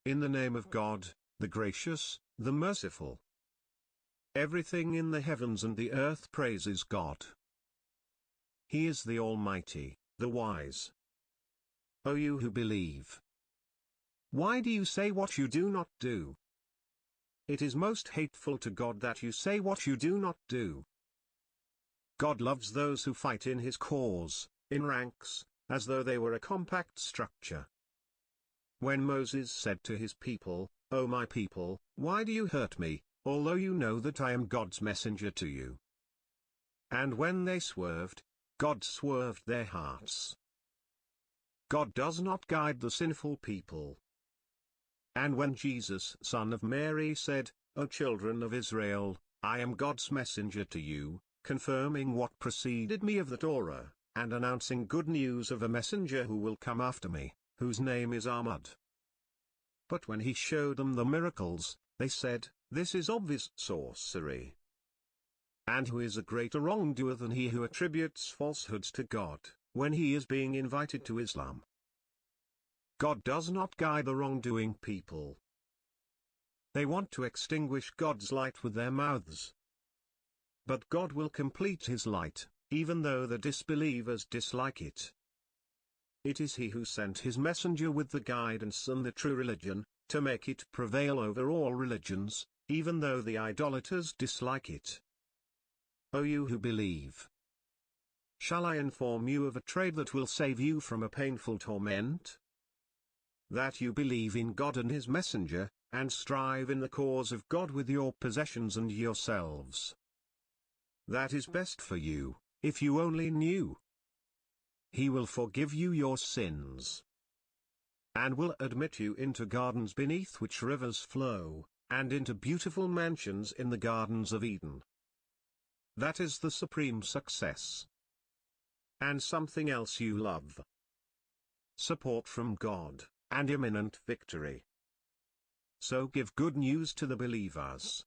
In the name of God, the gracious, the merciful. Everything in the heavens and the earth praises God. He is the Almighty, the Wise. O you who believe! Why do you say what you do not do? It is most hateful to God that you say what you do not do. God loves those who fight in his cause, in ranks, as though they were a compact structure. When Moses said to his people, O my people, why do you hurt me, although you know that I am God's messenger to you? And when they swerved, God swerved their hearts. God does not guide the sinful people. And when Jesus, son of Mary, said, O children of Israel, I am God's messenger to you, confirming what preceded me of the Torah, and announcing good news of a messenger who will come after me, whose name is Ahmad. But when he showed them the miracles, they said, This is obvious sorcery. And who is a greater wrongdoer than he who attributes falsehoods to God, when he is being invited to Islam? God does not guide the wrongdoing people. They want to extinguish God's light with their mouths. But God will complete his light, even though the disbelievers dislike it. It is he who sent his messenger with the guidance and the true religion, to make it prevail over all religions, even though the idolaters dislike it. O you who believe! Shall I inform you of a trade that will save you from a painful torment? That you believe in God and his messenger, and strive in the cause of God with your possessions and yourselves. That is best for you, if you only knew. He will forgive you your sins, and will admit you into gardens beneath which rivers flow, and into beautiful mansions in the gardens of Eden. That is the supreme success. And something else you love. Support from God, and imminent victory. So give good news to the believers.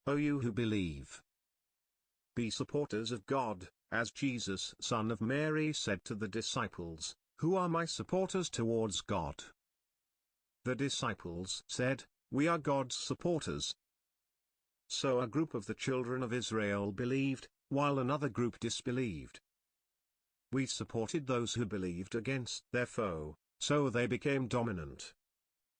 O you who believe! Be supporters of God, as Jesus, son of Mary, said to the disciples, Who are my supporters towards God? The disciples said, We are God's supporters. So a group of the children of Israel believed, while another group disbelieved. We supported those who believed against their foe, so they became dominant.